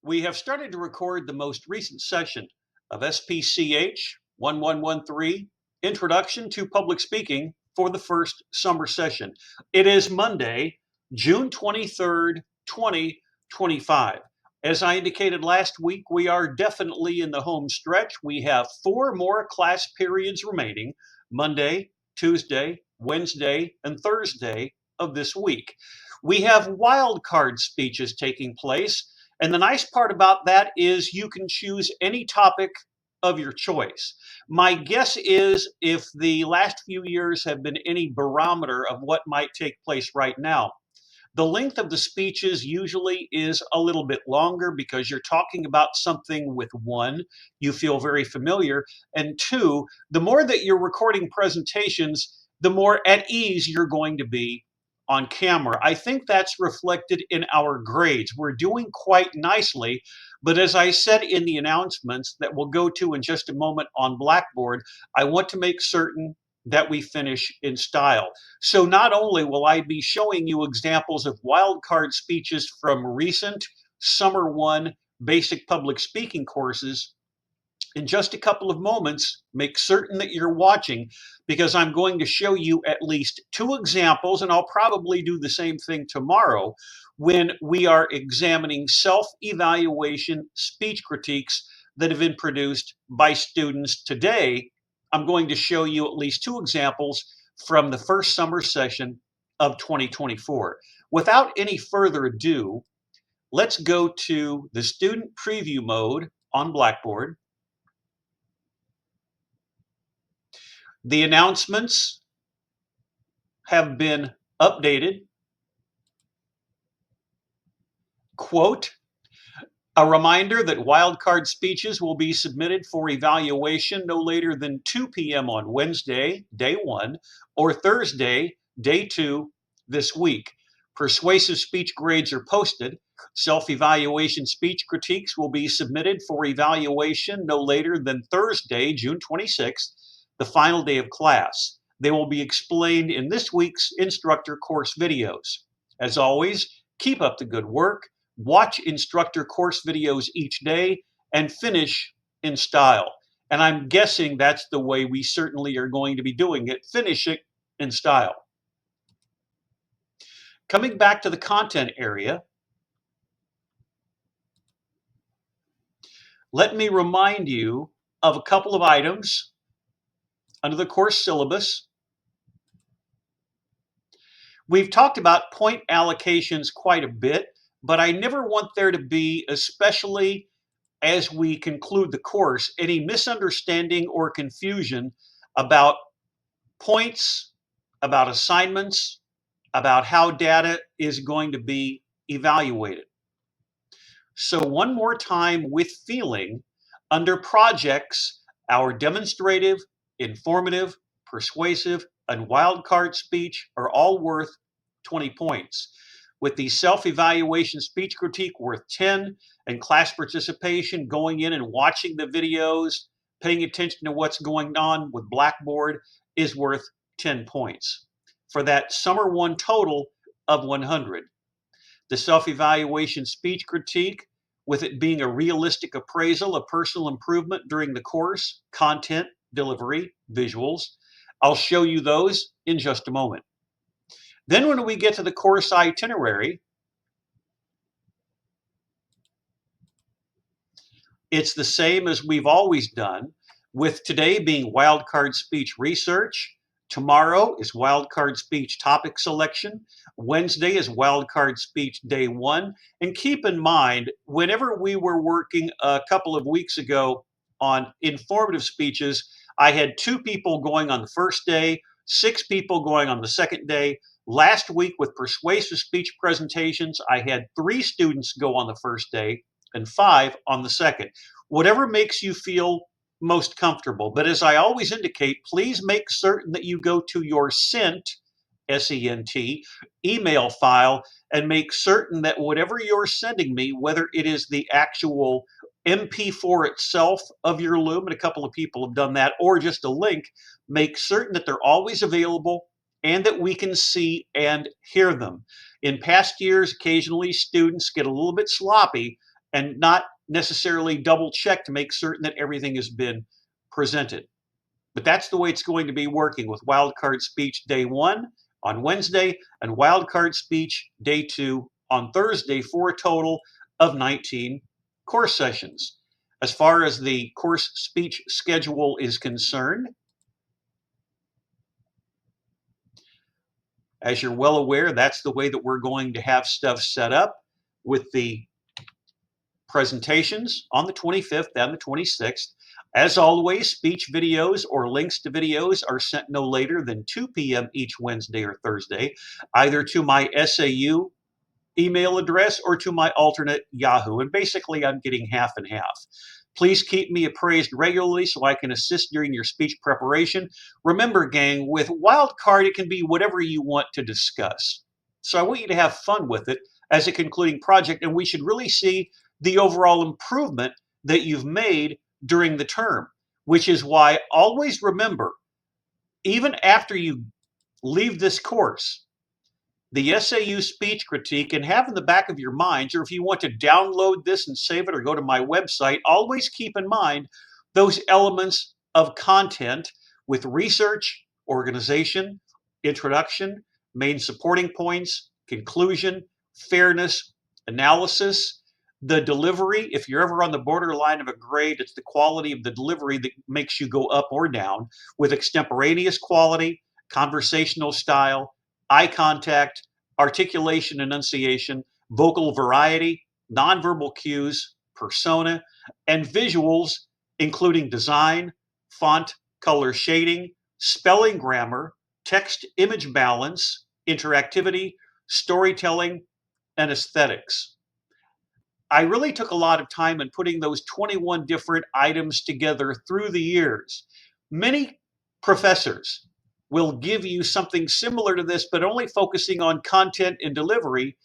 We have started to record the most recent session of SPCH 1113, Introduction to Public Speaking, for the first summer session. It is Monday, June 23rd, 2025. As I indicated last week, we are definitely in the home stretch. We have 4 more class periods remaining: Monday, Tuesday, Wednesday, and Thursday of this week. We have wildcard speeches taking place, and the nice part about that is you can choose any topic of your choice. My guess is, if the last few years have been any barometer of what might take place right now, the length of the speeches usually is a little bit longer because you're talking about something with one, you feel very familiar, and two, the more that you're recording presentations, the more at ease you're going to be on camera. I think that's reflected in our grades. We're doing quite nicely, but as I said in the announcements that we'll go to in just a moment on Blackboard, I want to make certain that we finish in style. So not only will I be showing you examples of wildcard speeches from recent Summer 1 basic public speaking courses in just a couple of moments, make certain that you're watching, because I'm going to show you at least 2 examples, and I'll probably do the same thing tomorrow when we are examining self-evaluation speech critiques that have been produced by students today. I'm going to show you at least 2 examples from the first summer session of 2024. Without any further ado, let's go to the student preview mode on Blackboard. The announcements have been updated. Quote, a reminder that wildcard speeches will be submitted for evaluation no later than 2 p.m. on Wednesday, day 1, or Thursday, day 2 this week. Persuasive speech grades are posted. Self-evaluation speech critiques will be submitted for evaluation no later than Thursday, June 26th, the final day of class. They will be explained in this week's instructor course videos. As always, keep up the good work. Watch instructor course videos each day and finish in style. And I'm guessing that's the way we certainly are going to be doing it, finishing in style. Coming back to the content area, let me remind you of a couple of items under the course syllabus. We've talked about point allocations quite a bit, but I never want there to be, especially as we conclude the course, any misunderstanding or confusion about points, about assignments, about how data is going to be evaluated. So one more time with feeling, under projects, our demonstrative, informative, persuasive, and wildcard speech are all worth 20 points, with the self-evaluation speech critique worth 10, and class participation, going in and watching the videos, paying attention to what's going on with Blackboard, is worth 10 points, for that summer 1 total of 100. The self-evaluation speech critique, with it being a realistic appraisal of personal improvement during the course, content, delivery, visuals. I'll show you those in just a moment. Then when we get to the course itinerary, it's the same as we've always done, with today being wildcard speech research. Tomorrow is wildcard speech topic selection. Wednesday is wildcard speech day 1. And keep in mind, whenever we were working a couple of weeks ago on informative speeches, I had 2 people going on the first day, 6 people going on the second day. Last week with persuasive speech presentations, I had 3 students go on the first day and 5 on the second. Whatever makes you feel most comfortable. But as I always indicate, please make certain that you go to your sent, S-E-N-T, email file, and make certain that whatever you're sending me, whether it is the actual MP4 itself of your Loom, and a couple of people have done that, or just a link, make certain that they're always available and that we can see and hear them. In past years, occasionally students get a little bit sloppy and not necessarily double check to make certain that everything has been presented. But that's the way it's going to be working, with wildcard speech day 1 on Wednesday and wildcard speech day 2 on Thursday, for a total of 19 course sessions. As far as the course speech schedule is concerned, as you're well aware, that's the way that we're going to have stuff set up, with the presentations on the 25th and the 26th. As always, speech videos or links to videos are sent no later than 2 p.m. each Wednesday or Thursday, either to my SAU email address or to my alternate Yahoo. And basically, I'm getting half and half. Please keep me appraised regularly so I can assist during your speech preparation. Remember, gang, with Wildcard, it can be whatever you want to discuss. So I want you to have fun with it as a concluding project, and we should really see the overall improvement that you've made during the term, which is why always remember, even after you leave this course, the SAU speech critique, and have in the back of your minds, or if you want to download this and save it or go to my website, always keep in mind those elements of content with research, organization, introduction, main supporting points, conclusion, fairness, analysis, the delivery. If you're ever on the borderline of a grade, it's the quality of the delivery that makes you go up or down, with extemporaneous quality, conversational style, eye contact, articulation, enunciation, vocal variety, nonverbal cues, persona, and visuals, including design, font, color shading, spelling grammar, text image balance, interactivity, storytelling, and aesthetics. I really took a lot of time in putting those 21 different items together through the years. Many professors will give you something similar to this, but only focusing on content and delivery.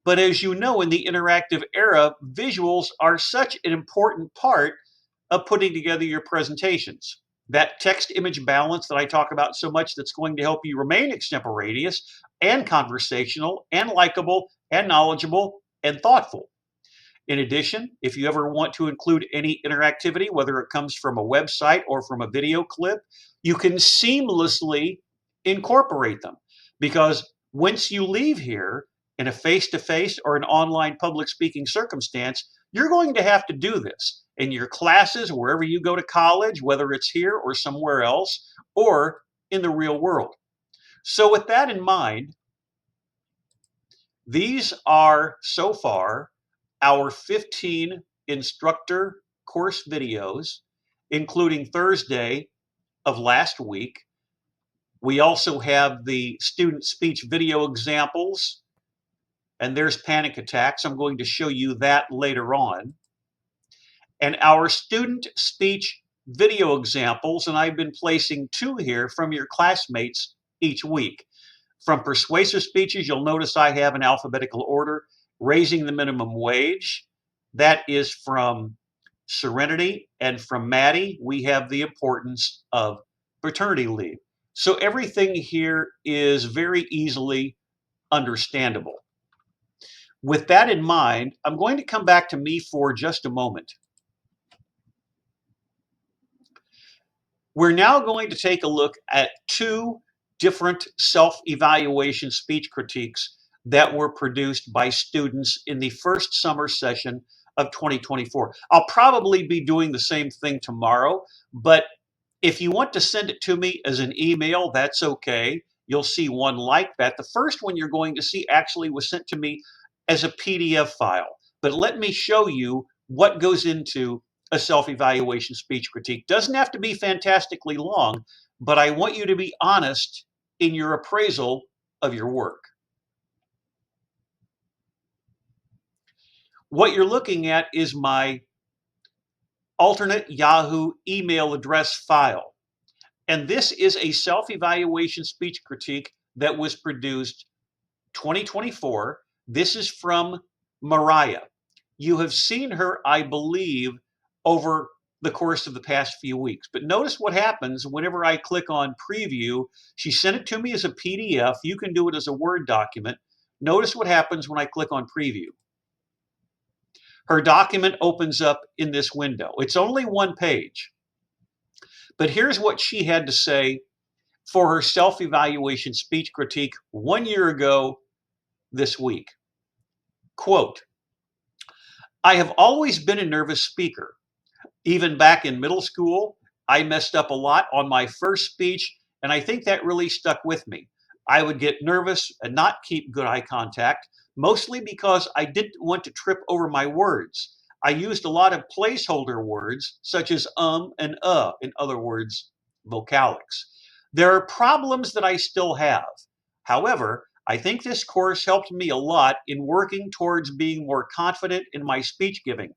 But as you know, in the interactive era, visuals are such an important part of putting together your presentations. That text image balance that I talk about so much, that's going to help you remain extemporaneous and conversational and likable and knowledgeable and thoughtful. In addition, if you ever want to include any interactivity, whether it comes from a website or from a video clip, you can seamlessly incorporate them, because once you leave here in a face-to-face or an online public speaking circumstance, you're going to have to do this in your classes, wherever you go to college, whether it's here or somewhere else, or in the real world. So with that in mind, these are so far our 15 instructor course videos, including Thursday of last week. We also have the student speech video examples, and there's panic attacks. I'm going to show you that later on. And our student speech video examples, and I've been placing 2 here from your classmates each week. From persuasive speeches, you'll notice I have an alphabetical order. Raising the minimum wage, that is from Serenity. And from Maddie, we have the importance of paternity leave. So everything here is very easily understandable. With that in mind, I'm going to come back to me for just a moment. We're now going to take a look at 2 different self-evaluation speech critiques that were produced by students in the first summer session of 2024. I'll probably be doing the same thing tomorrow, but if you want to send it to me as an email, that's okay. You'll see one like that. The first one you're going to see actually was sent to me as a PDF file. But let me show you what goes into a self-evaluation speech critique. Doesn't have to be fantastically long, but I want you to be honest in your appraisal of your work. What you're looking at is my alternate Yahoo email address file. And this is a self-evaluation speech critique that was produced 2024. This is from Mariah. You have seen her, I believe, over the course of the past few weeks. But notice what happens whenever I click on preview. She sent it to me as a PDF. You can do it as a Word document. Notice what happens when I click on preview. Her document opens up in this window. It's only one page, but here's what she had to say for her self-evaluation speech critique 1 year ago this week. Quote, I have always been a nervous speaker. Even back in middle school, I messed up a lot on my first speech, and I think that really stuck with me. I would get nervous and not keep good eye contact, mostly because I didn't want to trip over my words. I used a lot of placeholder words, such as and in other words, vocalics. There are problems that I still have. However, I think this course helped me a lot in working towards being more confident in my speech giving.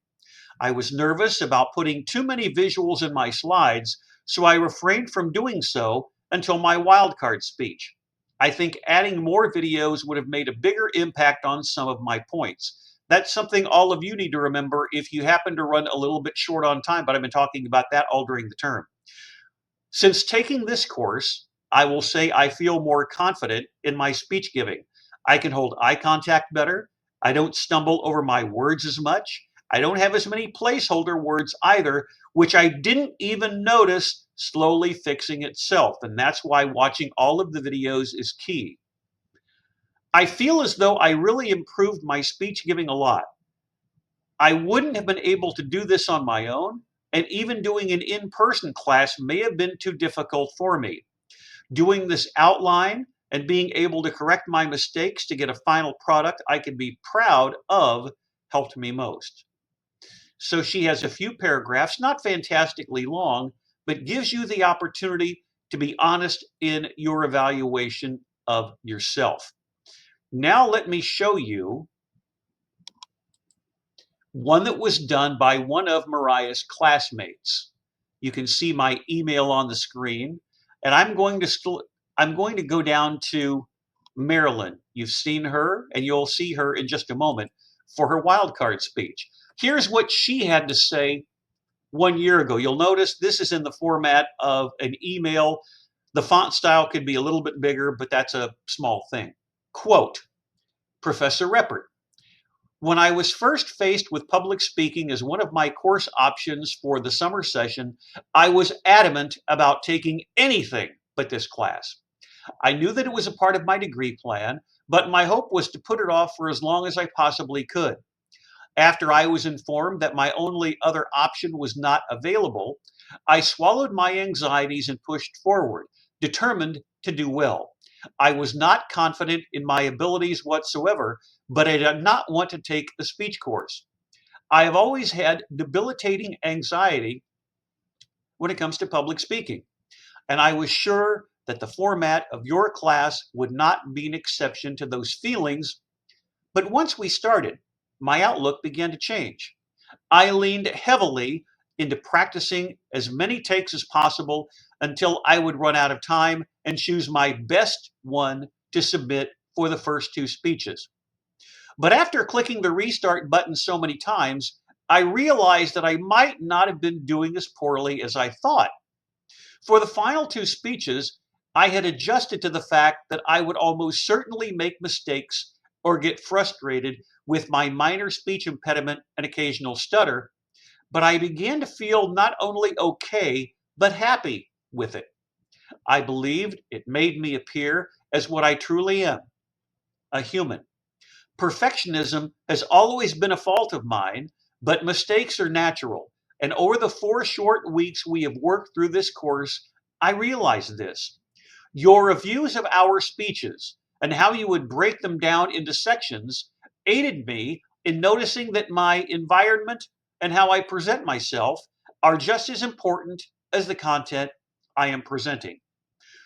I was nervous about putting too many visuals in my slides, so I refrained from doing so until my wildcard speech. I think adding more videos would have made a bigger impact on some of my points. That's something all of you need to remember if you happen to run a little bit short on time, but I've been talking about that all during the term. Since taking this course, I will say I feel more confident in my speech giving. I can hold eye contact better. I don't stumble over my words as much. I don't have as many placeholder words either, which I didn't even notice slowly fixing itself. And that's why watching all of the videos is key. I feel as though I really improved my speech giving a lot. I wouldn't have been able to do this on my own, and even doing an in-person class may have been too difficult for me. Doing this outline and being able to correct my mistakes to get a final product I can be proud of helped me most. So she has a few paragraphs, not fantastically long, but gives you the opportunity to be honest in your evaluation of yourself. Now let me show you one that was done by one of Mariah's classmates. You can see my email on the screen, and I'm going to go down to Marilyn. You've seen her, and you'll see her in just a moment for her wildcard speech. Here's what she had to say 1 year ago. You'll notice this is in the format of an email. The font style could be a little bit bigger, but that's a small thing. Quote, Professor Reppert, when I was first faced with public speaking as one of my course options for the summer session, I was adamant about taking anything but this class. I knew that it was a part of my degree plan, but my hope was to put it off for as long as I possibly could. After I was informed that my only other option was not available, I swallowed my anxieties and pushed forward, determined to do well. I was not confident in my abilities whatsoever, but I did not want to take a speech course. I have always had debilitating anxiety when it comes to public speaking, and I was sure that the format of your class would not be an exception to those feelings. But once we started, my outlook began to change. I leaned heavily into practicing as many takes as possible until I would run out of time and choose my best one to submit for the first two speeches. But after clicking the restart button so many times, I realized that I might not have been doing as poorly as I thought. For the final two speeches, I had adjusted to the fact that I would almost certainly make mistakes or get frustrated with my minor speech impediment and occasional stutter, but I began to feel not only okay, but happy with it. I believed it made me appear as what I truly am, a human. Perfectionism has always been a fault of mine, but mistakes are natural. And over the 4 short weeks we have worked through this course, I realized this. Your reviews of our speeches and how you would break them down into sections aided me in noticing that my environment and how I present myself are just as important as the content I am presenting.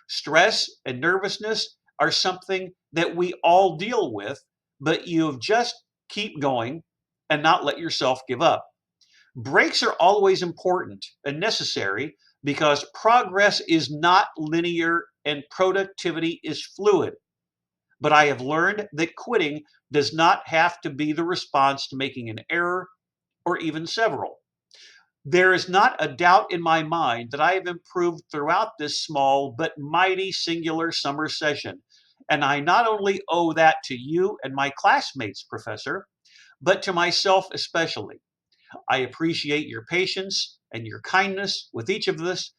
Stress and nervousness are something that we all deal with, but you have just keep going and not let yourself give up. Breaks are always important and necessary because progress is not linear and productivity is fluid. But I have learned that quitting does not have to be the response to making an error or even several. There is not a doubt in my mind that I have improved throughout this small but mighty singular summer session. And I not only owe that to you and my classmates, Professor, but to myself especially. I appreciate your patience and your kindness with each of us,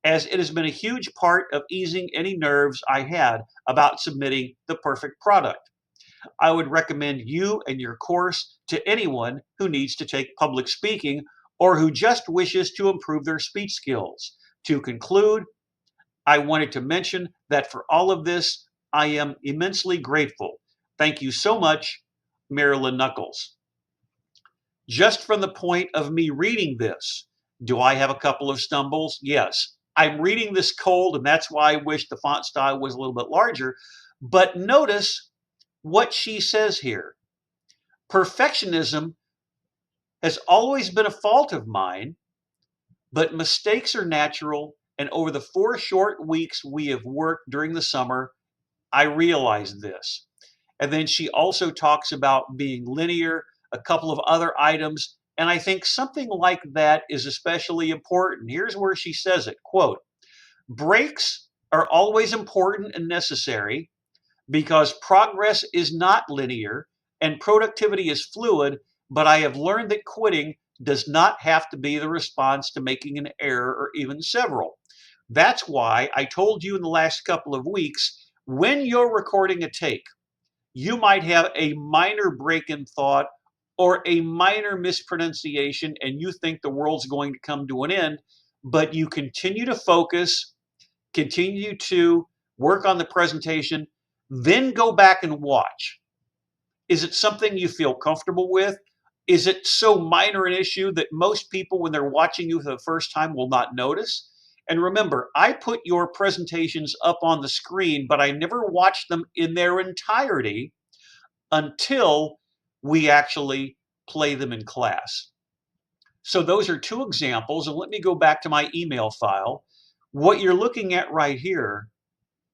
as it has been a huge part of easing any nerves I had about submitting the perfect product. I would recommend you and your course to anyone who needs to take public speaking or who just wishes to improve their speech skills. To conclude, I wanted to mention that for all of this, I am immensely grateful. Thank you so much, Marilyn Knuckles. Just from the point of me reading this, do I have a couple of stumbles? Yes. I'm reading this cold, and that's why I wish the font style was a little bit larger. But notice what she says here. Perfectionism has always been a fault of mine, but mistakes are natural. And over the 4 short weeks we have worked during the summer, I realized this. And then she also talks about being linear, a couple of other items. And I think something like that is especially important. Here's where she says it, quote, breaks are always important and necessary because progress is not linear and productivity is fluid, but I have learned that quitting does not have to be the response to making an error or even several. That's why I told you in the last couple of weeks, when you're recording a take, you might have a minor break in thought or a minor mispronunciation, and you think the world's going to come to an end, but you continue to focus, continue to work on the presentation, then go back and watch. Is it something you feel comfortable with? Is it so minor an issue that most people, when they're watching you for the first time, will not notice? And remember, I put your presentations up on the screen, but I never watched them in their entirety until we actually play them in class. So those are 2 examples. And let me go back to my email file. What you're looking at right here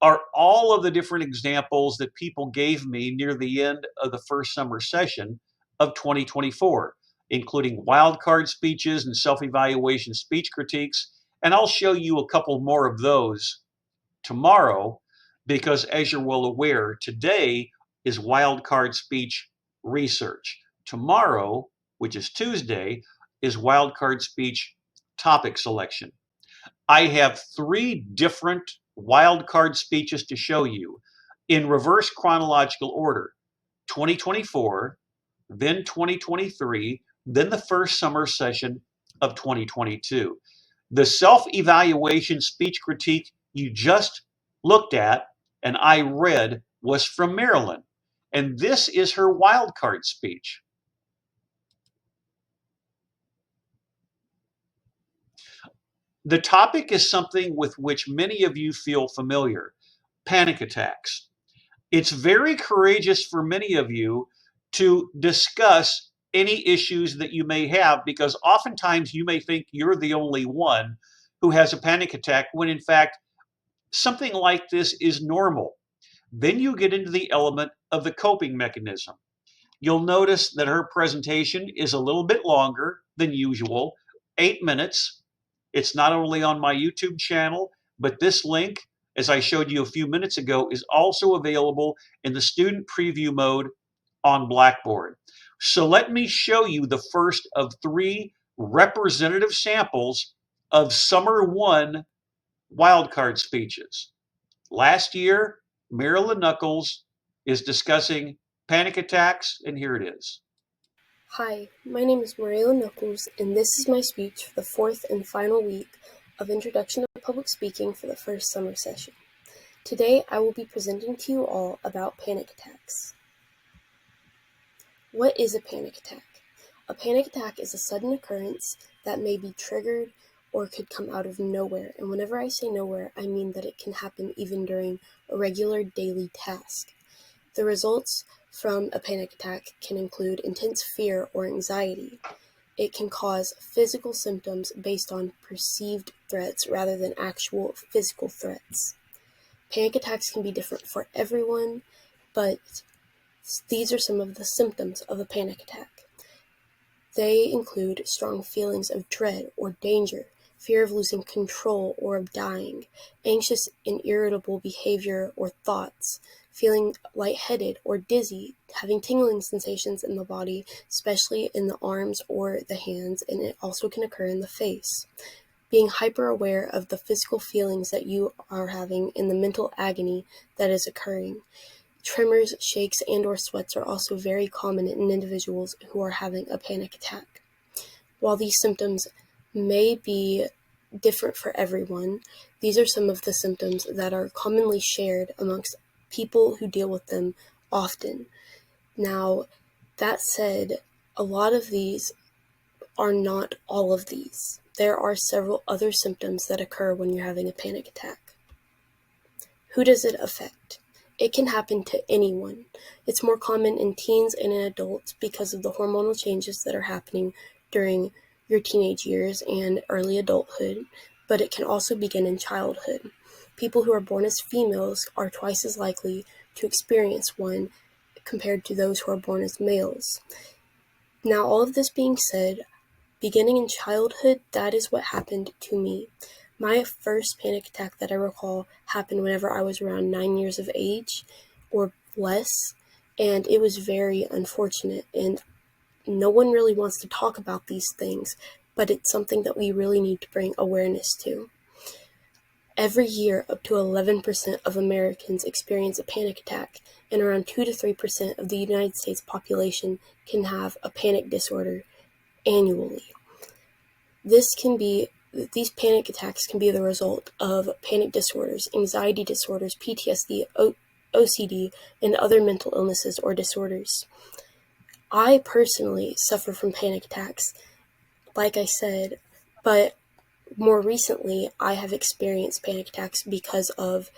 are all of the different examples that people gave me near the end of the first summer session of 2024, including wildcard speeches and self-evaluation speech critiques. And I'll show you a couple more of those tomorrow, because as you're well aware, today is wildcard speech research. Tomorrow, which is Tuesday, is wildcard speech topic selection. I have 3 different wildcard speeches to show you in reverse chronological order: 2024, then 2023, then the first summer session of 2022. The self-evaluation speech critique you just looked at and I read was from Marilyn, and this is her wildcard speech. The topic is something with which many of you feel familiar: panic attacks. It's very courageous for many of you to discuss any issues that you may have, because oftentimes you may think you're the only one who has a panic attack, when in fact something like this is normal. Then you get into the element of the coping mechanism. You'll notice that her presentation is a little bit longer than usual, 8 minutes. It's not only on my YouTube channel, but this link, as I showed you a few minutes ago, is also available in the student preview mode on Blackboard. So let me show you the first of 3 representative samples of Summer 1 wildcard speeches. Last year, Marilyn Knuckles is discussing panic attacks, and here it is. Hi, my name is Maria Knuckles, and this is my speech for the 4th and final week of Introduction to Public Speaking for the first summer session. Today, I will be presenting to you all about panic attacks. What is a panic attack? A panic attack is a sudden occurrence that may be triggered or could come out of nowhere. And whenever I say nowhere, I mean that it can happen even during a regular daily task. The results from a panic attack can include intense fear or anxiety. It can cause physical symptoms based on perceived threats rather than actual physical threats. Panic attacks can be different for everyone, but these are some of the symptoms of a panic attack. They include strong feelings of dread or danger, fear of losing control or of dying, anxious and irritable behavior or thoughts, feeling lightheaded or dizzy, having tingling sensations in the body, especially in the arms or the hands, and it also can occur in the face. Being hyper aware of the physical feelings that you are having and the mental agony that is occurring. Tremors, shakes, and or sweats are also very common in individuals who are having a panic attack. While these symptoms may be different for everyone, these are some of the symptoms that are commonly shared amongst people who deal with them often. Now, that said, a lot of these are not all of these. There are several other symptoms that occur when you're having a panic attack. Who does it affect? It can happen to anyone. It's more common in teens and in adults because of the hormonal changes that are happening during your teenage years and early adulthood, but it can also begin in childhood. People who are born as females are twice as likely to experience one compared to those who are born as males. Now, all of this being said, beginning in childhood, that is what happened to me. My first panic attack that I recall happened whenever I was around 9 years of age or less, and it was very unfortunate, and no one really wants to talk about these things, but it's something that we really need to bring awareness to. Every year, up to 11% of Americans experience a panic attack, and around 2 to 3% of the United States population can have a panic disorder annually. These panic attacks can be the result of panic disorders, anxiety disorders, PTSD, OCD, and other mental illnesses or disorders. I personally suffer from panic attacks, like I said, but more recently I have experienced panic attacks because of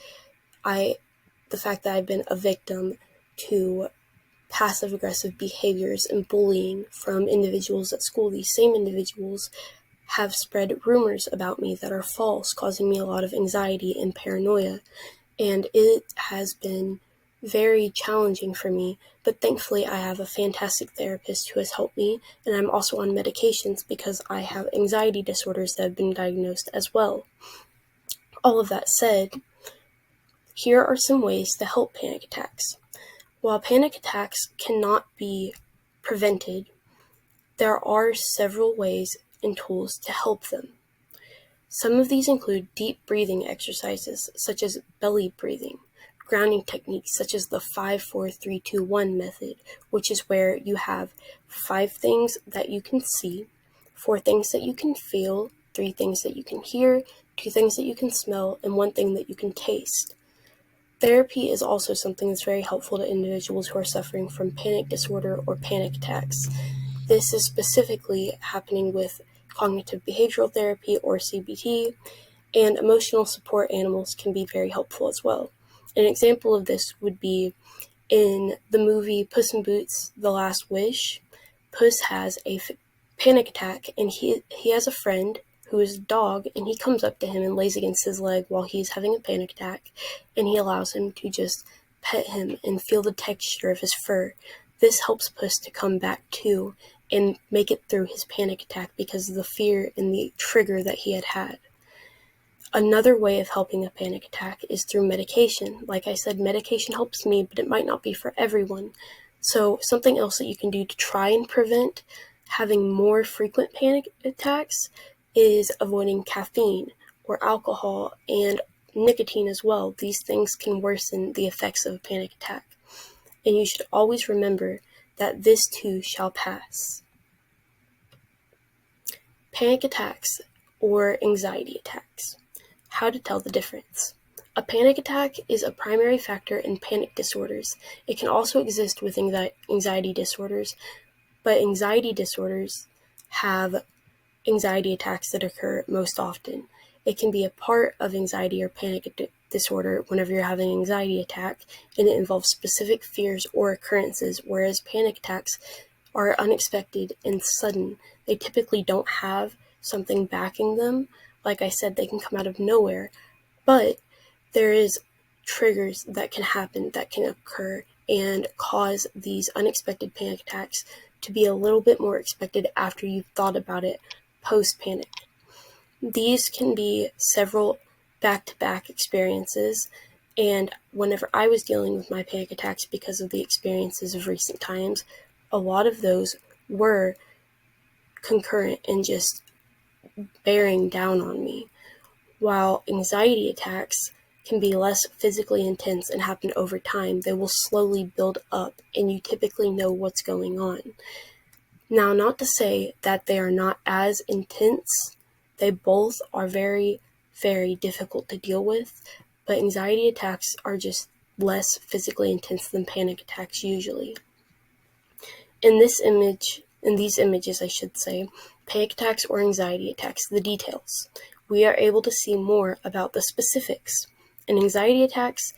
the fact that I've been a victim to passive-aggressive behaviors and bullying from individuals at school. These same individuals have spread rumors about me that are false, causing me a lot of anxiety and paranoia, and it has been very challenging for me, but thankfully I have a fantastic therapist who has helped me, and I'm also on medications because I have anxiety disorders that have been diagnosed as well. All of that said, here are some ways to help panic attacks. While panic attacks cannot be prevented, there are several ways and tools to help them. Some of these include deep breathing exercises, such as belly breathing, grounding techniques such as the 5-4-3-2-1 method, which is where you have 5 things that you can see, 4 things that you can feel, 3 things that you can hear, 2 things that you can smell, and 1 thing that you can taste. Therapy is also something that's very helpful to individuals who are suffering from panic disorder or panic attacks. This is specifically happening with cognitive behavioral therapy or CBT, and emotional support animals can be very helpful as well. An example of this would be in the movie Puss in Boots: The Last Wish. Puss has a panic attack, and he has a friend who is a dog, and he comes up to him and lays against his leg while he's having a panic attack, and he allows him to just pet him and feel the texture of his fur. This helps Puss to come back to and make it through his panic attack because of the fear and the trigger that he had had. Another way of helping a panic attack is through medication. Like I said, medication helps me, but it might not be for everyone. So something else that you can do to try and prevent having more frequent panic attacks is avoiding caffeine or alcohol and nicotine as well. These things can worsen the effects of a panic attack. And you should always remember that this too shall pass. Panic attacks or anxiety attacks. How to tell the difference. A panic attack is a primary factor in panic disorders. It can also exist with anxiety disorders, but anxiety disorders have anxiety attacks that occur most often. It can be a part of anxiety or panic disorder whenever you're having an anxiety attack, and it involves specific fears or occurrences, whereas panic attacks are unexpected and sudden. They typically don't have something backing them. Like I said, they can come out of nowhere, but there is triggers that can happen, that can occur and cause these unexpected panic attacks to be a little bit more expected after you've thought about it post-panic. These can be several back-to-back experiences, And whenever I was dealing with my panic attacks because of the experiences of recent times, a lot of those were concurrent and just bearing down on me. While anxiety attacks can be less physically intense and happen over time, they will slowly build up, and you typically know what's going on. Now, not to say that they are not as intense, they both are very, very difficult to deal with, but anxiety attacks are just less physically intense than panic attacks usually. In these images, I should say, panic attacks or anxiety attacks, the details. We are able to see more about the specifics. In anxiety attacks,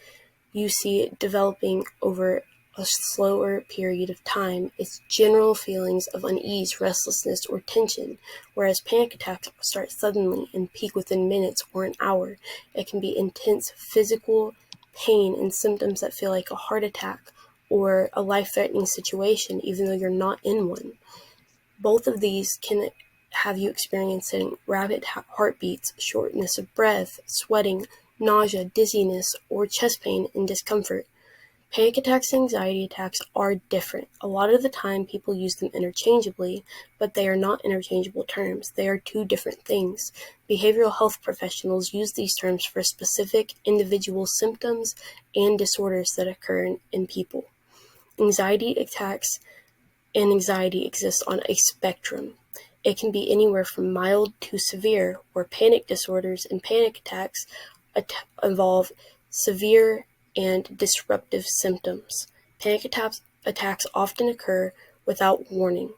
you see it developing over a slower period of time. It's general feelings of unease, restlessness, or tension, whereas panic attacks start suddenly and peak within minutes or an hour. It can be intense physical pain and symptoms that feel like a heart attack or a life-threatening situation, even though you're not in one. Both of these can have you experiencing rapid heartbeats, shortness of breath, sweating, nausea, dizziness, or chest pain and discomfort. Panic attacks and anxiety attacks are different. A lot of the time people use them interchangeably, but they are not interchangeable terms. They are two different things. Behavioral health professionals use these terms for specific individual symptoms and disorders that occur in people. Anxiety attacks and anxiety exist on a spectrum. It can be anywhere from mild to severe, where panic disorders and panic attacks involve severe and disruptive symptoms. Panic attacks often occur without warning.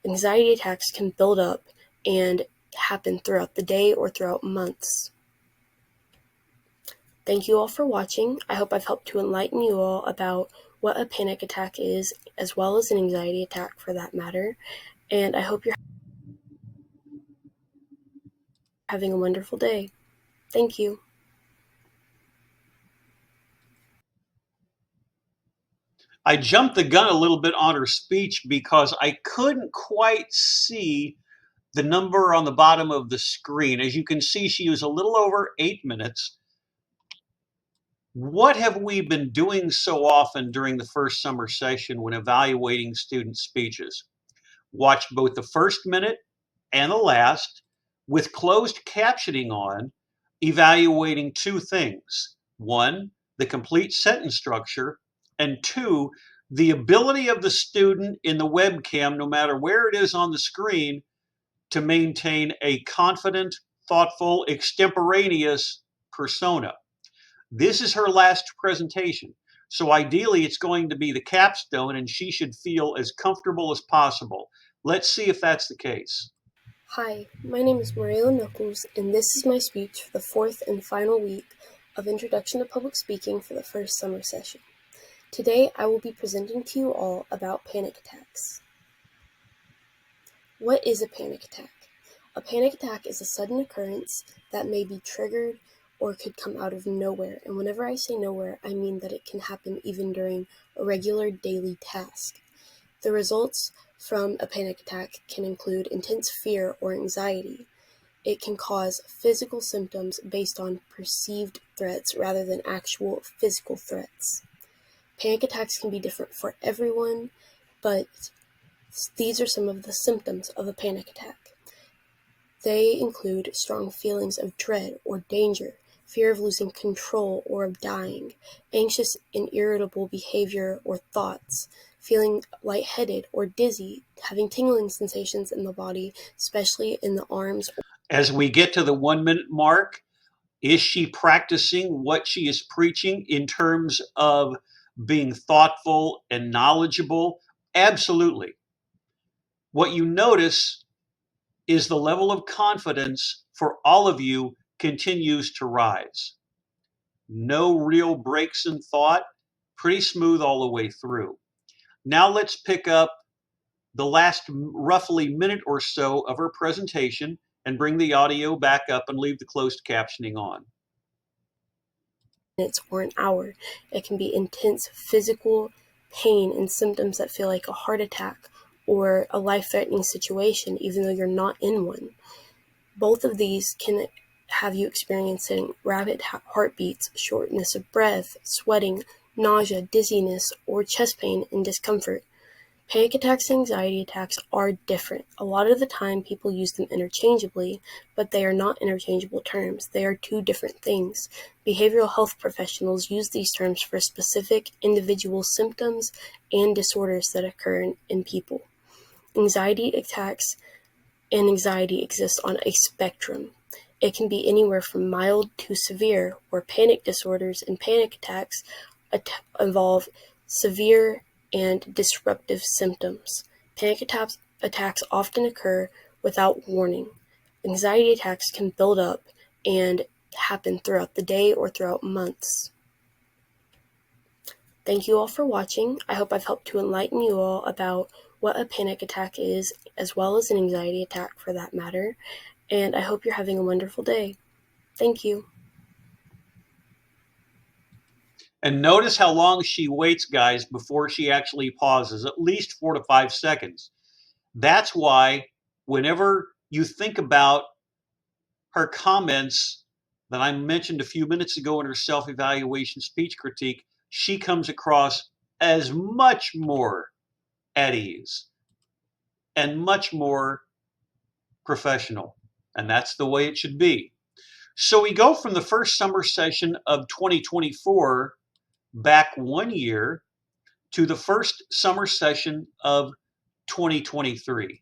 Anxiety attacks can build up and happen throughout the day or throughout months. Thank you all for watching. I hope I've helped to enlighten you all about what a panic attack is, as well as an anxiety attack for that matter. And I hope you're having a wonderful day. Thank you. I jumped the gun a little bit on her speech because I couldn't quite see the number on the bottom of the screen. As you can see, she was a little over 8 minutes. What have we been doing so often during the first summer session when evaluating student speeches? Watch both the first minute and the last with closed captioning on, evaluating two things. One, the complete sentence structure, and two, the ability of the student in the webcam, no matter where it is on the screen, to maintain a confident, thoughtful, extemporaneous persona. This is her last presentation. So ideally, it's going to be the capstone, and she should feel as comfortable as possible. Let's see if that's the case. Hi, my name is Mariela Knuckles, and this is my speech for the fourth and final week of Introduction to Public Speaking for the first summer session. Today, I will be presenting to you all about panic attacks. What is a panic attack? A panic attack is a sudden occurrence that may be triggered or could come out of nowhere. And whenever I say nowhere, I mean that it can happen even during a regular daily task. The results from a panic attack can include intense fear or anxiety. It can cause physical symptoms based on perceived threats rather than actual physical threats. Panic attacks can be different for everyone, but these are some of the symptoms of a panic attack. They include strong feelings of dread or danger, fear of losing control or of dying, anxious and irritable behavior or thoughts, feeling lightheaded or dizzy, having tingling sensations in the body, especially in the arms. As we get to the 1 minute mark, is she practicing what she is preaching in terms of being thoughtful and knowledgeable? Absolutely. What you notice is the level of confidence for all of you continues to rise. No real breaks in thought, pretty smooth all the way through. Now let's pick up the last roughly minute or so of her presentation and bring the audio back up and leave the closed captioning on. Minutes or an hour. It can be intense physical pain and symptoms that feel like a heart attack or a life-threatening situation, even though you're not in one. Both of these can have you experiencing rapid heartbeats, shortness of breath, sweating, nausea, dizziness, or chest pain and discomfort? Panic attacks and anxiety attacks are different. A lot of the time people use them interchangeably, but they are not interchangeable terms. They are two different things. Behavioral health professionals use these terms for specific individual symptoms and disorders that occur in people. Anxiety attacks and anxiety exist on a spectrum. It can be anywhere from mild to severe, where panic disorders and panic attacks involve severe and disruptive symptoms. Panic attacks often occur without warning. Anxiety attacks can build up and happen throughout the day or throughout months. Thank you all for watching. I hope I've helped to enlighten you all about what a panic attack is, as well as an anxiety attack for that matter, and I hope you're having a wonderful day. Thank you. And notice how long she waits, guys, before she actually pauses, at least 4 to 5 seconds. That's why whenever you think about her comments that I mentioned a few minutes ago in her self evaluation speech critique, she comes across as much more at ease and much more professional. And that's the way it should be. So we go from the first summer session of 2024 back 1 year to the first summer session of 2023.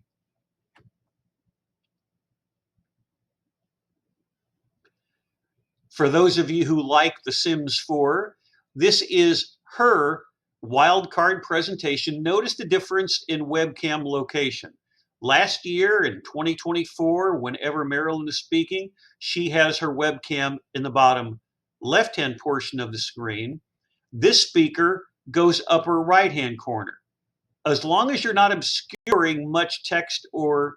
For those of you who like The Sims 4, this is her wildcard presentation. Notice the difference in webcam location. Last year in 2024, whenever Marilyn is speaking, she has her webcam in the bottom left-hand portion of the screen. This speaker goes upper right-hand corner. As long as you're not obscuring much text or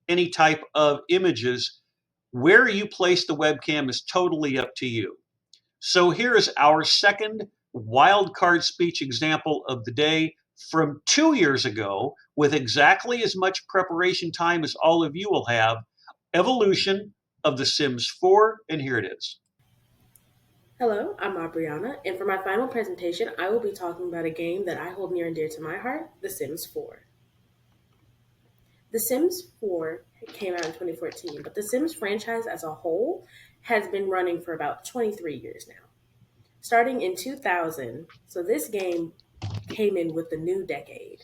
any type of images, where you place the webcam is totally up to you. So here is our second wildcard speech example of the day from 2 years ago, with exactly as much preparation time as all of you will have. Evolution of The Sims 4, and here it is. Hello, I'm Aubriana, and for my final presentation, I will be talking about a game that I hold near and dear to my heart, The Sims 4. The Sims 4 came out in 2014, but the Sims franchise as a whole has been running for about 23 years now. Starting in 2000, so this game came in with the new decade.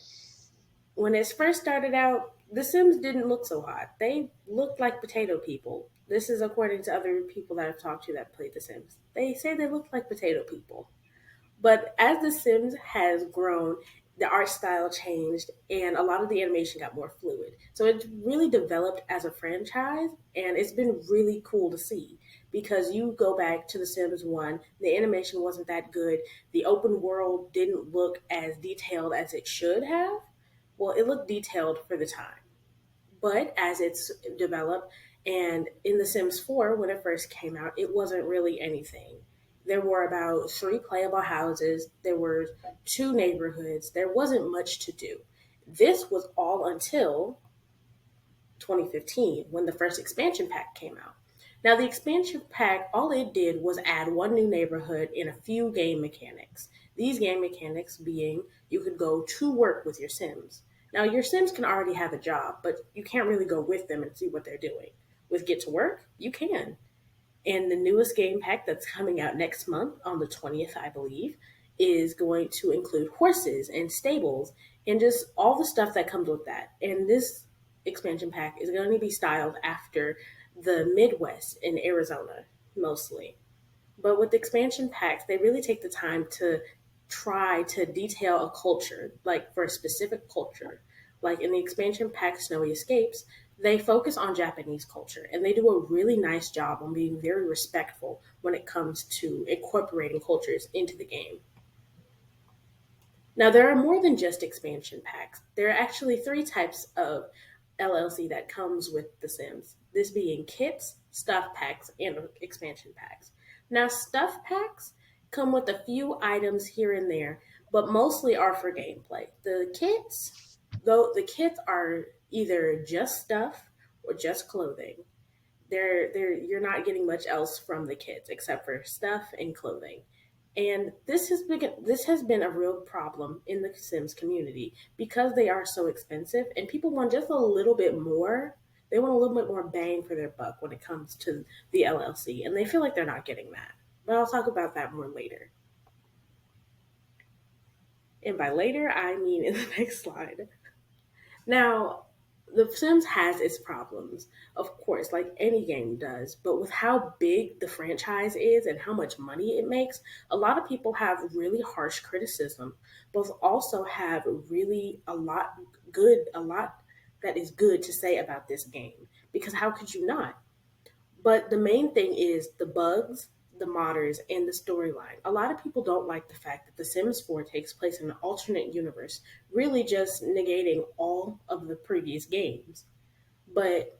When it first started out, the Sims didn't look so hot. They looked like potato people. This is according to other people that I've talked to that played The Sims. They say they look like potato people. But as The Sims has grown, the art style changed and a lot of the animation got more fluid. So it's really developed as a franchise, and it's been really cool to see because you go back to The Sims 1, the animation wasn't that good. The open world didn't look as detailed as it should have. Well, it looked detailed for the time. But as it's developed, and in The Sims 4, when it first came out, it wasn't really anything. There were about three playable houses, there were two neighborhoods, there wasn't much to do. This was all until 2015 when the first expansion pack came out. Now, the expansion pack, all it did was add one new neighborhood and a few game mechanics. These game mechanics being you could go to work with your Sims. Now, your Sims can already have a job, but you can't really go with them and see what they're doing. With Get to Work, you can. And the newest game pack that's coming out next month on the 20th, I believe, is going to include horses and stables and just all the stuff that comes with that. And this expansion pack is going to be styled after the Midwest in Arizona, mostly. But with expansion packs, they really take the time to try to detail a culture, like for a specific culture. Like in the expansion pack Snowy Escapes, they focus on Japanese culture and they do a really nice job on being very respectful when it comes to incorporating cultures into the game. Now, there are more than just expansion packs. There are actually three types of LLC that comes with The Sims, this being kits, stuff packs, and expansion packs. Now, stuff packs come with a few items here and there, but mostly are for gameplay. The kits are either just stuff or just clothing. You're not getting much else from the kids except for stuff and clothing. And this has been a real problem in the Sims community because they are so expensive and people want just a little bit more. They want a little bit more bang for their buck when it comes to the LLC, and they feel like they're not getting that. But I'll talk about that more later. And by later, I mean in the next slide. Now, The Sims has its problems, of course, like any game does, but with how big the franchise is and how much money it makes, a lot of people have really harsh criticism, but also have really a lot that is good to say about this game. Because how could you not? But the main thing is the bugs, the modders, and the storyline. A lot of people don't like the fact that The Sims 4 takes place in an alternate universe, really just negating all of the previous games. But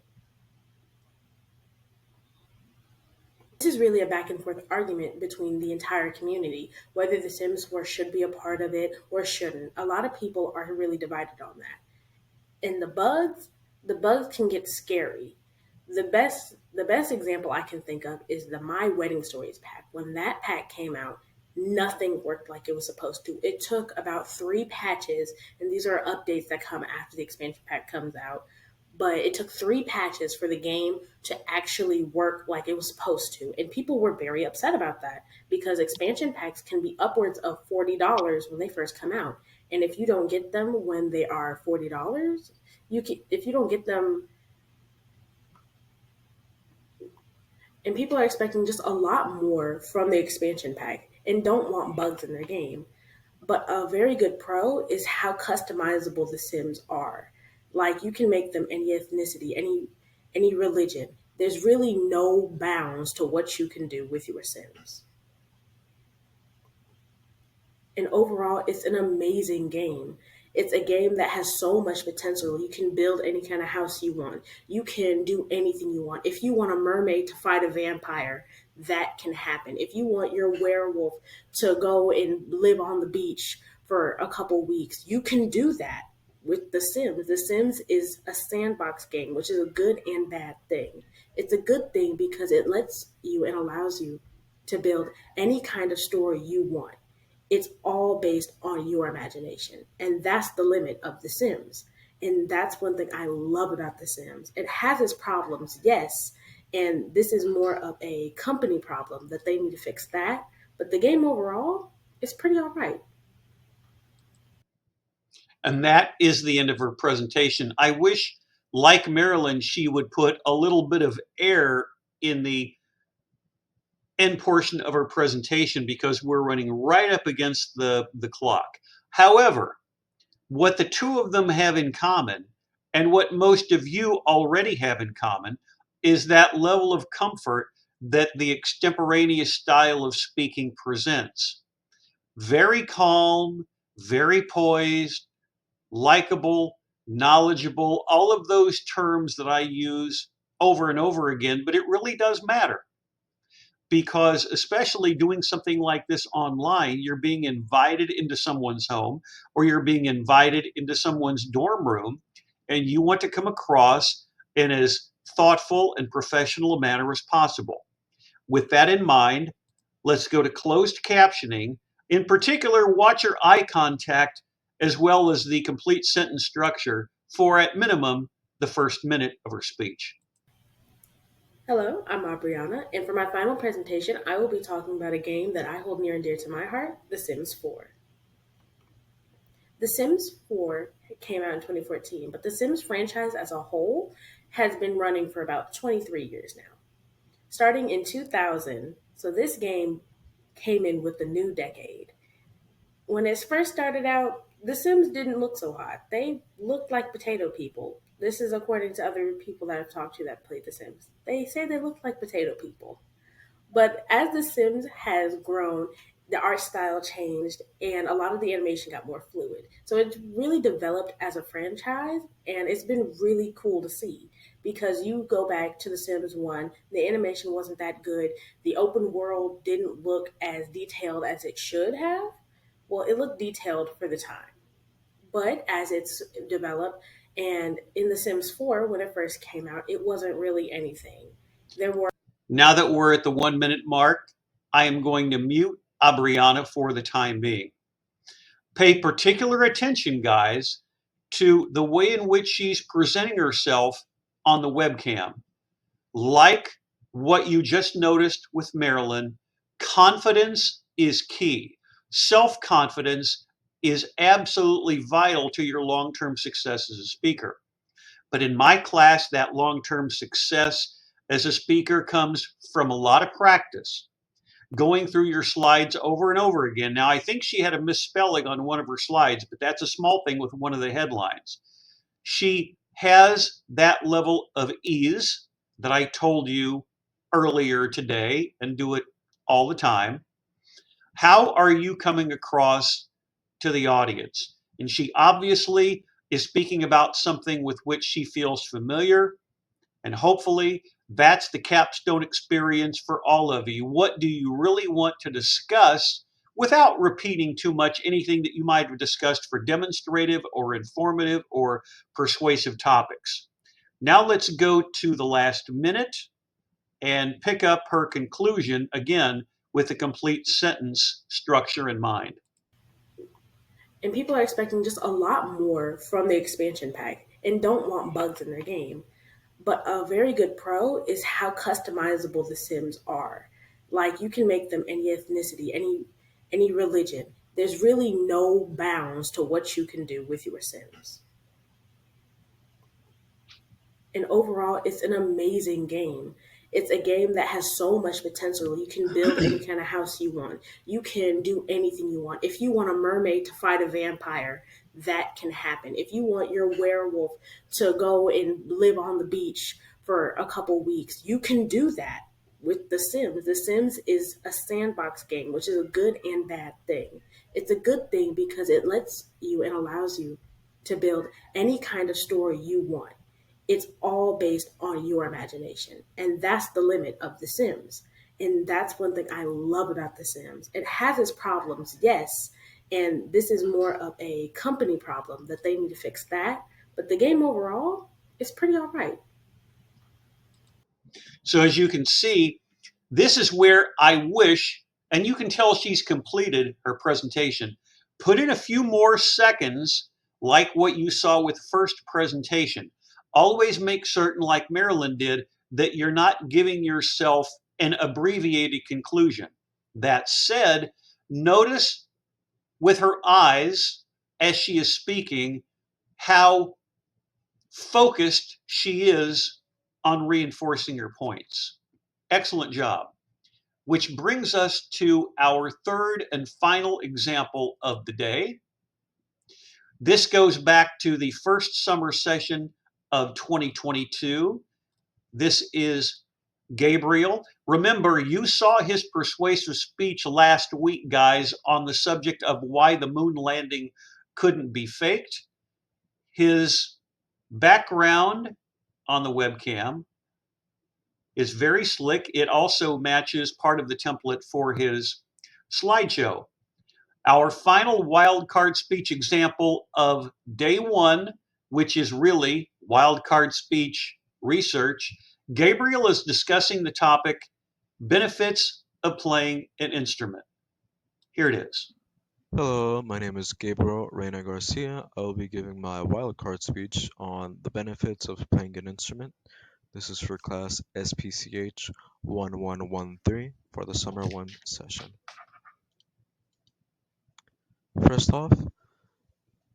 this is really a back and forth argument between the entire community, whether The Sims 4 should be a part of it or shouldn't. A lot of people are really divided on that. And the bugs can get scary. The best example I can think of is the My Wedding Stories pack. When that pack came out, nothing worked like it was supposed to. It took about 3 patches, and these are updates that come after the expansion pack comes out. But it took 3 patches for the game to actually work like it was supposed to. And people were very upset about that because expansion packs can be upwards of $40 when they first come out. And if you don't get them when they are $40, if you don't get them, and people are expecting just a lot more from the expansion pack and don't want bugs in their game. But a very good pro is how customizable the Sims are. Like you can make them any ethnicity, any religion. There's really no bounds to what you can do with your Sims. And overall, it's an amazing game. It's a game that has so much potential. You can build any kind of house you want. You can do anything you want. If you want a mermaid to fight a vampire, that can happen. If you want your werewolf to go and live on the beach for a couple weeks, you can do that with The Sims. The Sims is a sandbox game, which is a good and bad thing. It's a good thing because it lets you and allows you to build any kind of story you want. It's all based on your imagination. And that's the limit of The Sims. And that's one thing I love about The Sims. It has its problems, yes. And this is more of a company problem that they need to fix that. But the game overall is pretty all right. And that is the end of her presentation. I wish, like Marilyn, she would put a little bit of air in the end portion of our presentation because we're running right up against the clock. However, what the two of them have in common, and what most of you already have in common, is that level of comfort that the extemporaneous style of speaking presents. Very calm, very poised, likable, knowledgeable, all of those terms that I use over and over again, but it really does matter because especially doing something like this online, you're being invited into someone's home or you're being invited into someone's dorm room, and you want to come across in as thoughtful and professional a manner as possible. With that in mind, let's go to closed captioning. In particular, watch your eye contact as well as the complete sentence structure for, at minimum, the first minute of her speech. Hello, I'm Aubriana, and for my final presentation, I will be talking about a game that I hold near and dear to my heart, The Sims 4. The Sims 4 came out in 2014, but the Sims franchise as a whole has been running for about 23 years now. Starting in 2000, so this game came in with the new decade. When it first started out, The Sims didn't look so hot. They looked like potato people. This is according to other people that I've talked to that played The Sims. They say they look like potato people. But as The Sims has grown, the art style changed and a lot of the animation got more fluid. So it really developed as a franchise and it's been really cool to see because you go back to The Sims 1, the animation wasn't that good. The open world didn't look as detailed as it should have. Well, it looked detailed for the time. But as it's developed, and in The Sims 4, when it first came out, it wasn't really anything. There were Now that we're at the 1 minute mark, I am going to mute Abriana for the time being. Pay particular attention, guys, to the way in which she's presenting herself on the webcam. Like what you just noticed with Marilyn, confidence is key. Self confidence is absolutely vital to your long term success as a speaker. But in my class, that long term success as a speaker comes from a lot of practice, going through your slides over and over again. Now, I think she had a misspelling on one of her slides, but that's a small thing with one of the headlines. She has that level of ease that I told you earlier today and do it all the time. How are you coming across to the audience? And she obviously is speaking about something with which she feels familiar. And hopefully that's the capstone experience for all of you. What do you really want to discuss without repeating too much anything that you might have discussed for demonstrative or informative or persuasive topics? Now let's go to the last minute and pick up her conclusion again with a complete sentence structure in mind. and people are expecting just a lot more from the expansion pack and don't want bugs in their game. But a very good pro is how customizable the Sims are. Like you can make them any ethnicity, any religion. There's really no bounds to what you can do with your Sims. And overall, it's an amazing game. It's a game that has so much potential. You can build any kind of house you want. You can do anything you want. If you want a mermaid to fight a vampire, that can happen. If you want your werewolf to go and live on the beach for a couple weeks, you can do that with The Sims. The Sims is a sandbox game, which is a good and bad thing. It's a good thing because it lets you and allows you to build any kind of story you want. It's all based on your imagination. And that's the limit of The Sims. And that's one thing I love about The Sims. It has its problems, yes. And this is more of a company problem that they need to fix that. But the game overall is pretty all right. So as you can see, this is where I wish, and you can tell she's completed her presentation. Put in a few more seconds, like what you saw with the first presentation. Always make certain, like Marilyn did, that you're not giving yourself an abbreviated conclusion. That said, notice with her eyes as she is speaking how focused she is on reinforcing her points. Excellent job. Which brings us to our third and final example of the day. This goes back to the first summer session of 2022. This is Gabriel. Remember, you saw his persuasive speech last week, guys, on the subject of why the moon landing couldn't be faked. His background on the webcam is very slick. It also matches part of the template for his slideshow. Our final wildcard speech example of day one, which is really wildcard speech research, Gabriel is discussing the topic benefits of playing an instrument. Here it is. Hello, my name is Gabriel Reyna Garcia. I will be giving my wildcard speech on the benefits of playing an instrument. This is for class SPCH 1113 for the summer 1 session. First off,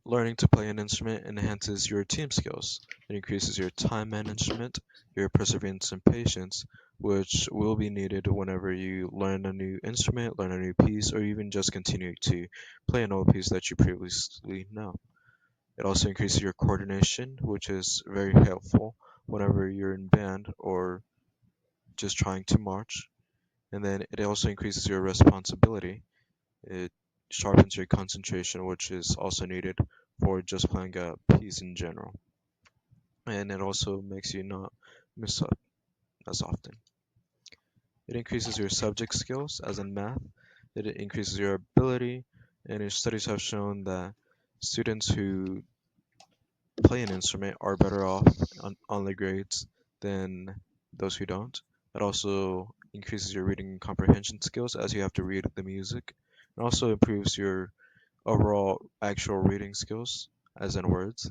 learning to play an instrument enhances your team skills. It increases your time management, your perseverance and patience, which will be needed whenever you learn a new instrument, learn a new piece, or even just continue to play an old piece that you previously know. It also increases your coordination, which is very helpful whenever you're in band or just trying to march. And then it also increases your responsibility. It sharpens your concentration, which is also needed for just playing a piece in general. And it also makes you not mess up as often. It increases your subject skills, as in math. It increases your ability, and studies have shown that students who play an instrument are better off on the grades than those who don't. It also increases your reading and comprehension skills as you have to read the music. It also improves your overall actual reading skills, as in words.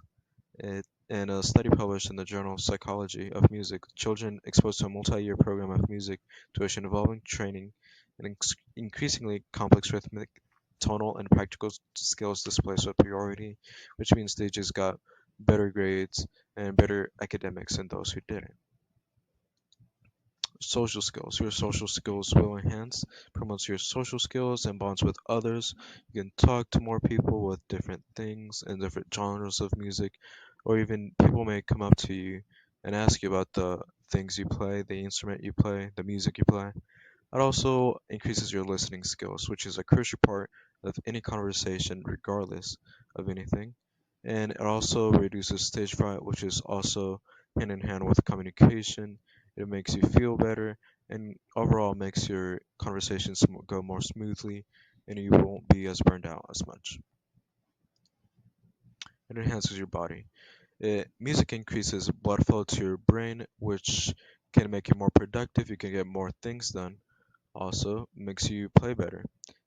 In a study published in the journal Psychology of Music, children exposed to a multi-year program of music tuition involving training and increasingly complex rhythmic, tonal, and practical skills display superiority, which means they just got better grades and better academics than those who didn't. Social skills. Your social skills will enhance, promotes your social skills and bonds with others. You can talk to more people with different things and different genres of music, or even people may come up to you and ask you about the things you play, the instrument you play, the music you play. It also increases your listening skills, which is a crucial part of any conversation, regardless of anything. And it also reduces stage fright, which is also hand in hand with communication. It makes you feel better and overall makes your conversations go more smoothly and you won't be as burned out as much. It enhances your body. Music increases blood flow to your brain, which can make you more productive. You can get more things done also makes you play better.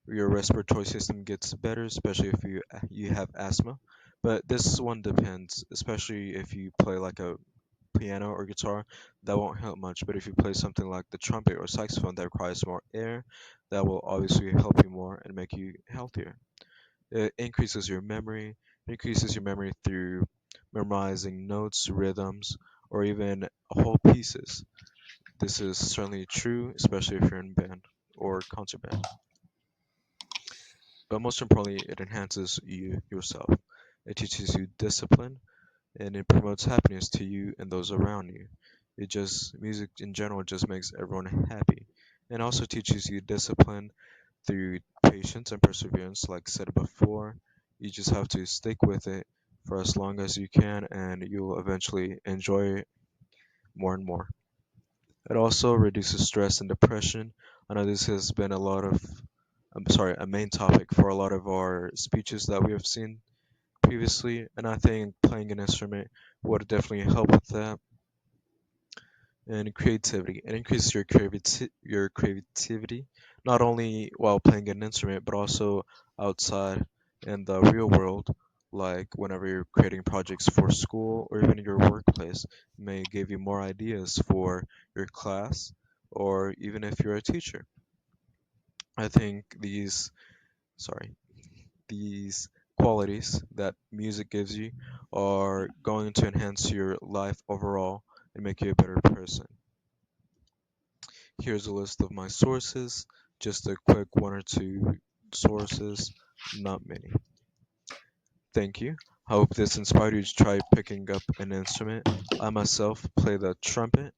Your respiratory system gets better, especially if you have asthma. But this one depends, especially if you play like a piano or guitar, that won't help much. But if you play something like the trumpet or saxophone that requires more air, that will obviously help you more and make you healthier. It increases your memory. It increases your memory through memorizing notes, rhythms, or even whole pieces. This is certainly true, especially if you're in band or concert band. But most importantly, it enhances you yourself. It teaches you discipline and it promotes happiness to you and those around you. It just, music in general just makes everyone happy. And also teaches you discipline through patience and perseverance, like said before. You just have to stick with it for as long as you can and you'll eventually enjoy it more and more. It also reduces stress and depression. I know this has been a main topic for a lot of our speeches that we have seen previously, and I think playing an instrument would definitely help with that. And creativity. It increases your creativity, not only while playing an instrument, but also outside in the real world, like whenever you're creating projects for school or even your workplace. It may give you more ideas for your class, or even if you're a teacher. I think sorry, these qualities that music gives you are going to enhance your life overall and make you a better person. Here's a list of my sources, just a quick one or two sources, not many. Thank you. I hope this inspired you to try picking up an instrument. I myself play the trumpet,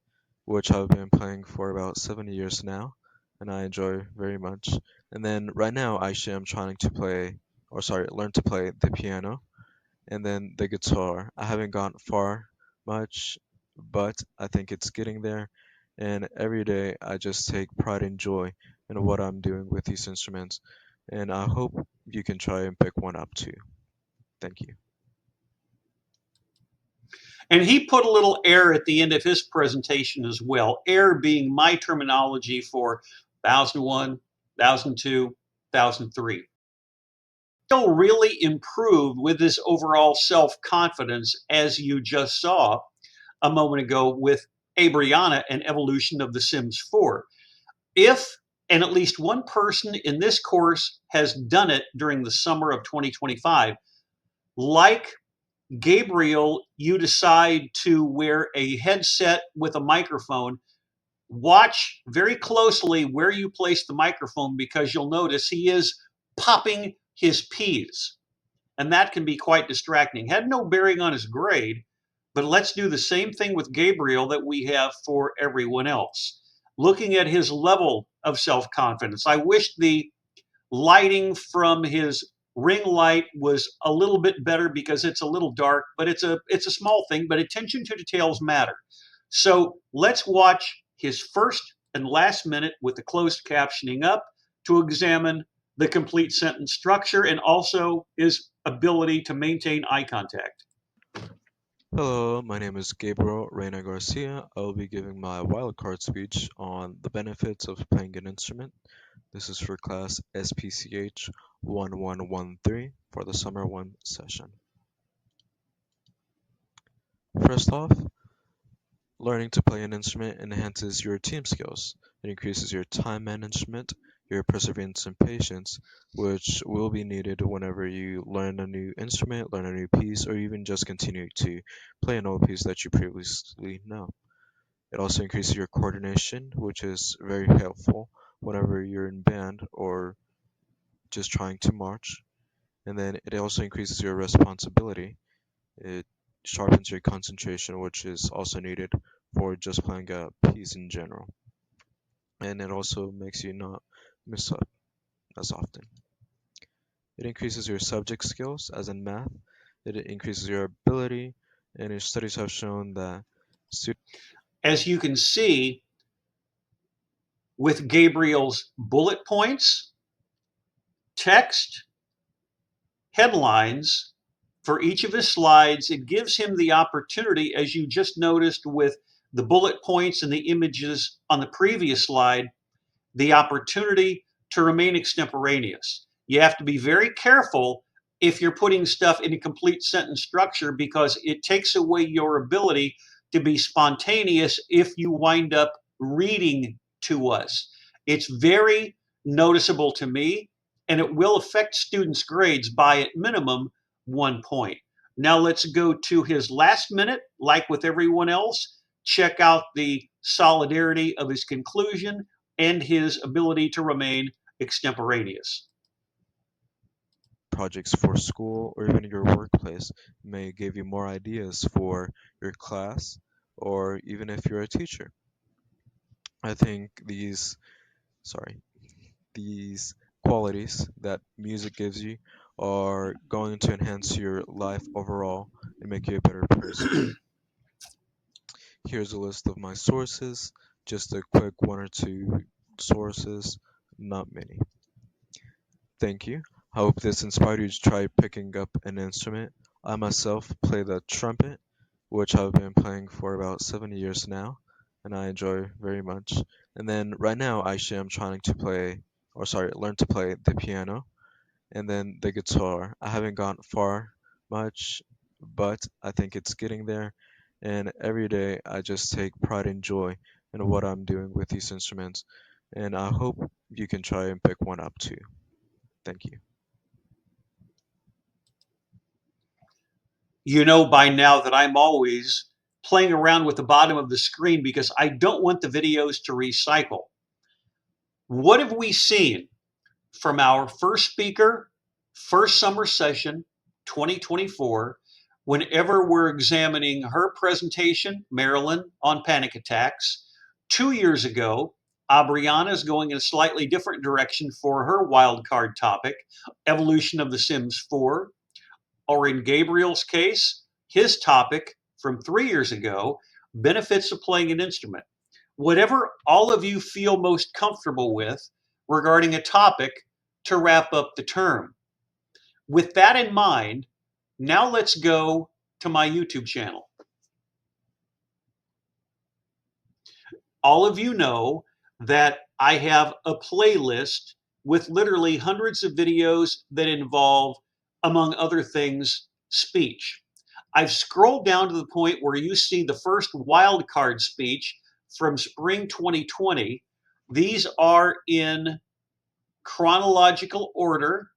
which I've been playing for about 7 years now, and I enjoy very much. And then right now, actually, I'm trying to learn to play the piano and then the guitar. I haven't gone far much, but I think it's getting there. And every day I just take pride and joy in what I'm doing with these instruments. And I hope you can try and pick one up too. Thank you. And he put a little air at the end of his presentation as well. Air being my terminology for 1001, 1002, 1003. Still really improved with his overall self confidence, as you just saw a moment ago with Abriana and Evolution of The Sims 4. If and at least one person in this course has done it during the summer of 2025, like Gabriel, you decide to wear a headset with a microphone. Watch very closely where you place the microphone because you'll notice he is popping his P's. And that can be quite distracting. Had no bearing on his grade, but let's do the same thing with Gabriel that we have for everyone else. Looking at his level of self confidence, I wish the lighting from his ring light was a little bit better because it's a little dark, but it's a small thing, but attention to details matter. So let's watch his first and last minute with the closed captioning up to examine the complete sentence structure and also his ability to maintain eye contact. Hello, my name is Gabriel Reyna Garcia. I will be giving my wildcard speech on the benefits of playing an instrument. This is for class SPCH 1113 for the summer 1 session. First off, learning to play an instrument enhances your team skills. It increases your time management, your perseverance and patience, which will be needed whenever you learn a new instrument, learn a new piece, or even just continue to play an old piece that you previously know. It also increases your coordination, which is very helpful whenever you're in band or just trying to march. And then it also increases your responsibility. It sharpens your concentration, which is also needed for just playing a piece in general. And it also makes you not mess up as often. It increases your subject skills, as in math. It increases your ability, and your studies have shown that As you can see with Gabriel's bullet points, text, headlines for each of his slides, it gives him the opportunity, as you just noticed with the bullet points and the images on the previous slide, the opportunity to remain extemporaneous. You have to be very careful if you're putting stuff in a complete sentence structure because it takes away your ability to be spontaneous if you wind up reading to us. It's very noticeable to me, and it will affect students' grades by at minimum 1 point. Now let's go to his last minute. Like with everyone else, check out the solidarity of his conclusion and his ability to remain extemporaneous. projects for school or even your workplace may give you more ideas for your class or even if you're a teacher. I think sorry, these qualities that music gives you are going to enhance your life overall and make you a better person. Here's a list of my sources, just a quick one or two sources, not many. Thank you. I hope this inspired you to try picking up an instrument. I myself play the trumpet, which I've been playing for about 7 years now, and I enjoy very much. And then right now, actually, I'm trying to learn to play the piano and then the guitar. I haven't gone far much, but I think it's getting there. And every day, I just take pride and joy in what I'm doing with these instruments. And I hope you can try and pick one up too. Thank you. You know by now that I'm always playing around with the bottom of the screen because I don't want the videos to recycle. What have we seen from our first speaker, first summer session, 2024, whenever we're examining her presentation, Marilyn, on panic attacks? 2 years ago, Aubriana is going in a slightly different direction for her wildcard topic, evolution of The Sims 4. Or in Gabriel's case, his topic from 3 years ago, benefits of playing an instrument. Whatever all of you feel most comfortable with regarding a topic to wrap up the term. With that in mind, now let's go to my YouTube channel. All of you know that I have a playlist with literally hundreds of videos that involve, among other things, speech. I've scrolled down to the point where you see the first wildcard speech from spring 2020. These are in chronological order.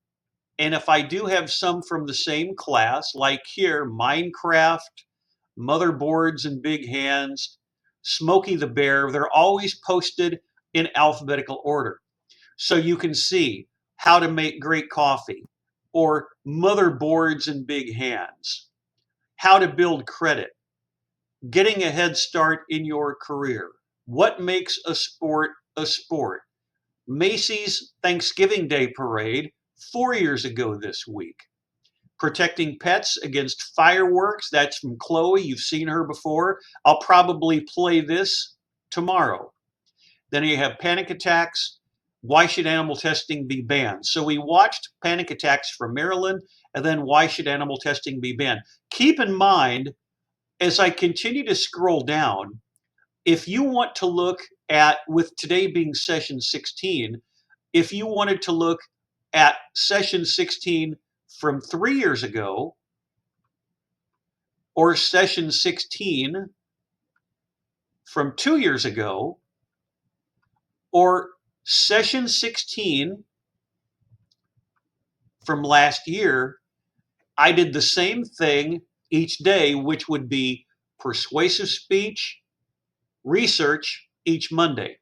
And if I do have some from the same class, like here, Minecraft, Motherboards and Big Hands, Smokey the Bear, they're always posted in alphabetical order. So you can see how to make great coffee, or Motherboards and Big Hands, how to build credit, getting a head start in your career, what makes a sport a sport, Macy's Thanksgiving Day Parade 4 years ago this week, protecting pets against fireworks. That's from Chloe. You've seen her before. I'll probably play this tomorrow. Then you have panic attacks. Why should animal testing be banned? So we watched panic attacks from Maryland, and then why should animal testing be banned? Keep in mind, as I continue to scroll down, if you want to look at, with today being session 16, if you wanted to look at session 16 from 3 years ago, or session 16 from 2 years ago, or session 16 from last year, I did the same thing each day, which would be persuasive speech, research each Monday.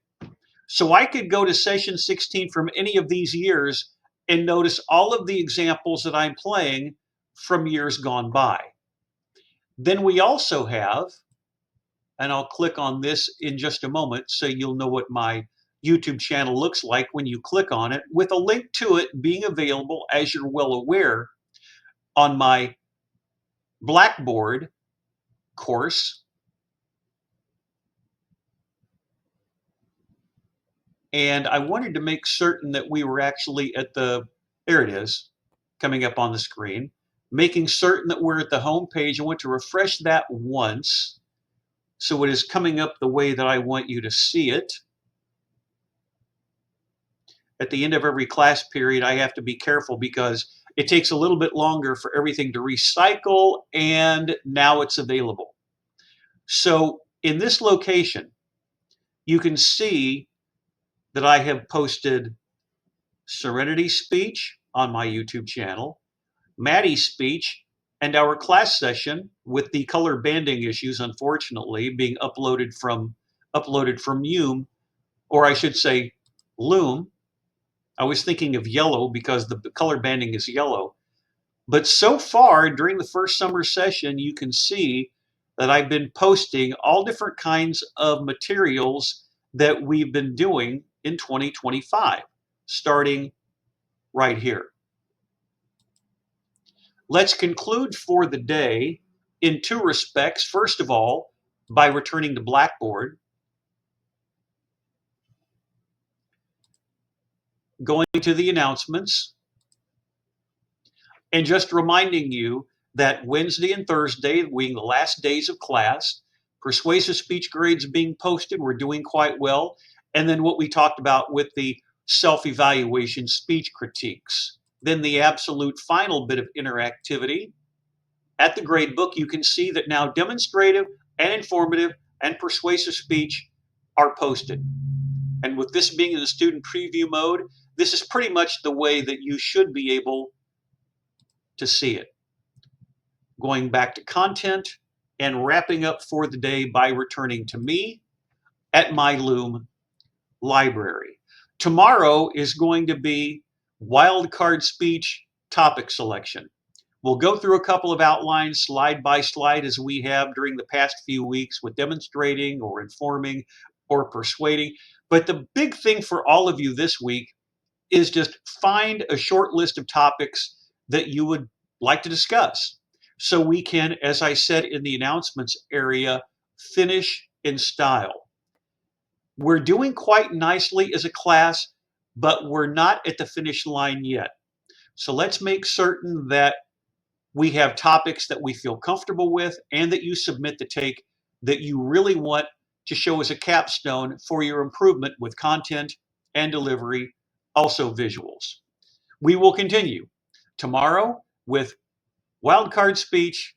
So I could go to session 16 from any of these years and notice all of the examples that I'm playing from years gone by. Then we also have, and I'll click on this in just a moment so you'll know what my YouTube channel looks like when you click on it, with a link to it being available, as you're well aware, on my Blackboard course. And I wanted to make certain that we were actually at there it is, coming up on the screen, making certain that we're at the home page. I want to refresh that once so it is coming up the way that I want you to see it. At the end of every class period, I have to be careful because it takes a little bit longer for everything to recycle, and now it's available. So in this location, you can see that I have posted Serenity Speech on my YouTube channel, Maddie's speech, and our class session with the color banding issues, unfortunately, being uploaded from Loom, or I should say Loom. I was thinking of yellow because the color banding is yellow. But so far during the first summer session, you can see that I've been posting all different kinds of materials that we've been doing in 2025, starting right here. Let's conclude for the day in two respects. First of all, by returning to Blackboard, going to the announcements, and just reminding you that Wednesday and Thursday, being the last days of class, persuasive speech grades being posted, we're doing quite well. And then what we talked about with the self-evaluation speech critiques. Then the absolute final bit of interactivity. At the grade book, you can see that now demonstrative and informative and persuasive speech are posted. And with this being in the student preview mode, this is pretty much the way that you should be able to see it. Going back to content and wrapping up for the day by returning to me at my Loom library. Tomorrow is going to be wildcard speech topic selection. We'll go through a couple of outlines slide by slide as we have during the past few weeks with demonstrating or informing or persuading. But the big thing for all of you this week is just find a short list of topics that you would like to discuss, so we can, as I said in the announcements area, finish in style. We're doing quite nicely as a class, but we're not at the finish line yet. So let's make certain that we have topics that we feel comfortable with and that you submit to take that you really want to show as a capstone for your improvement with content and delivery, also visuals. We will continue tomorrow with wildcard speech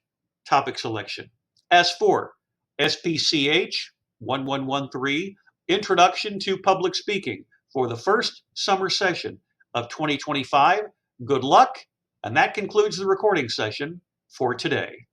topic selection. As for SPCH 1113, Introduction to Public Speaking for the first summer session of 2025, good luck, and that concludes the recording session for today.